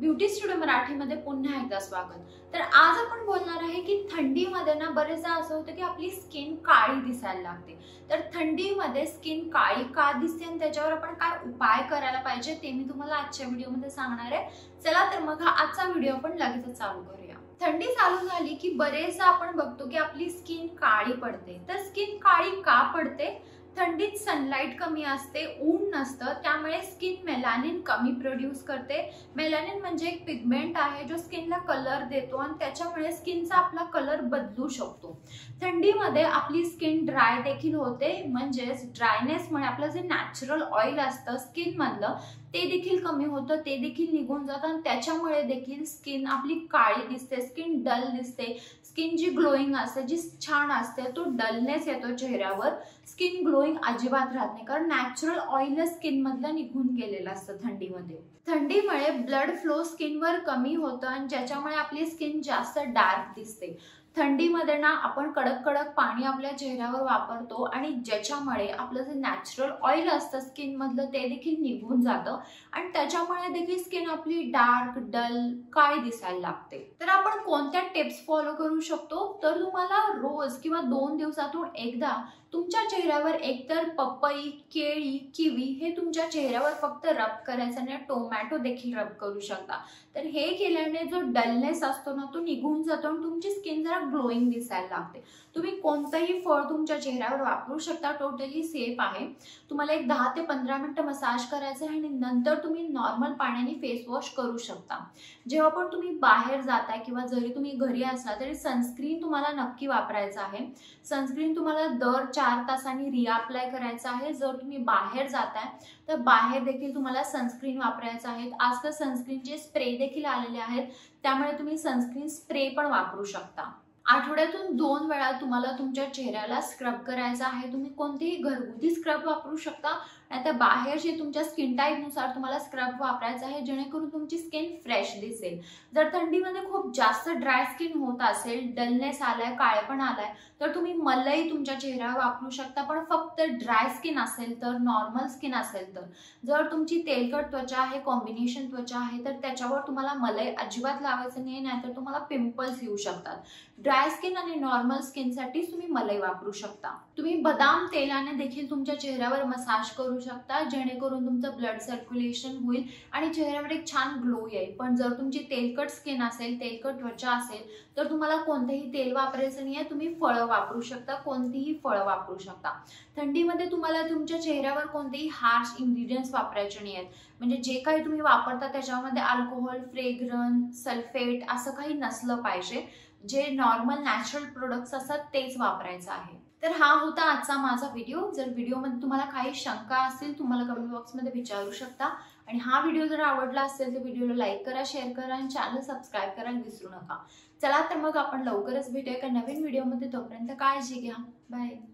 Beauty studio मराठीमध्ये पुन्हा एकदा स्वागत। तर आज आपण बोलणार आहे की थंडीमध्ये ना बरेचदा असं होतं की आपली स्किन काळी दिसायला लागते। तर थंडीमध्ये स्किन काळी का दिसते आणि त्याच्यावर आपण काय उपाय करायला पाहिजे ते मी तुम्हाला आजच्या व्हिडिओमध्ये सांगणार आहे। चला तर मग हा आजचा व्हिडिओ आपण लगेच चालू करूया। थंडी चालू झाली की बरेचदा आपण बघतो की आपली स्किन काळी पडते। तर स्किन काळी का पडते? थंडीत सनलाइट कमी असते, ऊन नसतं, त्यामुळे स्किन मेलानिन कमी प्रोड्यूस करते। मेलानिन म्हणजे एक पिगमेंट आहे जो स्किनला कलर देतो आणि त्याच्यामुळे स्किनचा आपला कलर बदलू शकतो। थंडीमध्ये आपली स्किन ड्राय देखील होते, म्हणजे ड्रायनेसमुळे आपलं जे नॅचरल ऑइल असतं स्किन मधलं ते देखील कमी होतं, ते देखील निघून जातं आणि त्याच्यामुळे देखील स्किन आपली काळी दिसते, स्किन डल दिसते। स्किन जी ग्लोईंग असते, जी छान असते, तो डलनेस येतो चेहऱ्यावर, स्किन ग्लोईंग अजिबात राहत नाही, कारण नॅचरल ऑइल स्किन मधलं निघून गेलेलं असतं थंडीमध्ये। थंडीमुळे ब्लड फ्लो स्किनवर कमी होतं आणि ज्याच्यामुळे आपली स्किन जास्त डार्क दिसते। थंडीमध्ये ना आपण कडक कडक पाणी आपल्या चेहऱ्यावर वापरतो आणि ज्याच्यामुळे आपलं जे नॅचरल ऑइल असतं स्किन मधलं ते देखील निघून जातं आणि त्याच्यामुळे देखील स्किन आपली डार्क डल काळी दिसायला लागते। तर आपण कोणत्या टिप्स फॉलो करू शकतो? तर तुम्हाला रोज किंवा 2 दिवसातून एकदा तुमच्या चेहऱ्यावर एकतर पपई, केळी, किवी हे तुमच्या चेहऱ्यावर फक्त रब करायचं आणि टोमॅटो देखील रब करू शकता। तर हे केल्याने जो डलनेस असतो ना तो निघून जातो आणि तुमची स्किन जरा ग्लोईंग दिसायला लागते। तुम्ही कोणतंही फळ तुमच्या चेहऱ्यावर वापरू शकता, टोटली सेफ आहे। तुम्हाला एक 10 ते 15 मिनिटं मसाज करायचं आहे आणि नंतर तुम्ही नॉर्मल पाण्याने फेस वॉश करू शकता। जेव्हा पण तुम्ही बाहेर जाताय किंवा जरी तुम्ही घरी असला तरी सनस्क्रीन तुम्हाला नक्की वापरायचं आहे। सनस्क्रीन तुम्हाला दर 4 तासांनी रिअप्लाय करायचं आहे। जर तुम्ही बाहेर जाताय तर बाहेर देखील तुम्हाला सनस्क्रीन वापरायचं आहे। आजकाल सनस्क्रीनचे स्प्रे देखील आलेले आहेत, त्यामुळे तुम्ही सनस्क्रीन स्प्रे पण वापरू शकता। आठवड्यातून 2 वेळा तुम्हाला तुमच्या चेहऱ्याला स्क्रब करायचा आहे। तुम्ही कोणतेही घरगुती स्क्रब वापरू शकता, नाहीतर बाहेरचे तुमच्या स्किन टाईपनुसार तुम्हाला स्क्रब वापरायचा आहे, जेणेकरून तुमची स्किन फ्रेश दिसेल। जर थंडीमध्ये खूप जास्त ड्राय स्किन होत असेल, डलनेस आलाय, काळेपण आलाय, तर तुम्ही मलई तुमच्या चेहऱ्यावर वापरू शकता, पण फक्त ड्राय स्किन असेल तर, नॉर्मल स्किन असेल तर। जर तुमची तेलकट त्वचा आहे, कॉम्बिनेशन त्वचा आहे, तर त्याच्यावर तुम्हाला मलई अजिबात लावायचं नाही, नाहीतर तुम्हाला पिंपल्स येऊ शकतात। ड्राय स्किन आणि नॉर्मल स्किन साठी तुम्ही मलई वापरू शकता। तुम्ही बदाम तेलाने देखील तुमच्या चेहऱ्यावर मसाज करू शकता, जेणेकरून तुमचं ब्लड सर्क्युलेशन होईल आणि चेहऱ्यावर एक छान ग्लो येईल। पण जर तुमची तेलकट स्किन असेल, तेलकट त्वचा असेल, तर तुम्हाला कोणतेही तेल वापरायचं नाहीये, तुम्ही फळं वापरू शकता, कोणतीही फळं वापरू शकता। थंडीमध्ये तुम्हाला तुमच्या चेहऱ्यावर कोणतेही हार्श इंग्रेडिएंट्स वापरायचे नाहीयेत, म्हणजे जे काही तुम्ही वापरता त्याच्यामध्ये अल्कोहोल, फ्रेग्रन्स, सल्फेट असं काही नसलं पाहिजे। जे नॉर्मल नॅचरल प्रोडक्ट्स असतात तेच वापरायचं आहे। तर हा होता आजचा माझा व्हिडिओ। जर व्हिडिओमध्ये तुम्हाला काही शंका असतील तुम्हाला कमेंट बॉक्समध्ये विचारू शकता आणि हा व्हिडिओ जर आवडला असेल तर व्हिडिओला लाईक करा, शेअर करा आणि चॅनल सबस्क्राईब करायला विसरू नका। चला तर मग आपण लवकरच भेटूया एका नवीन व्हिडिओमध्ये, तोपर्यंत काळजी घ्या, बाय।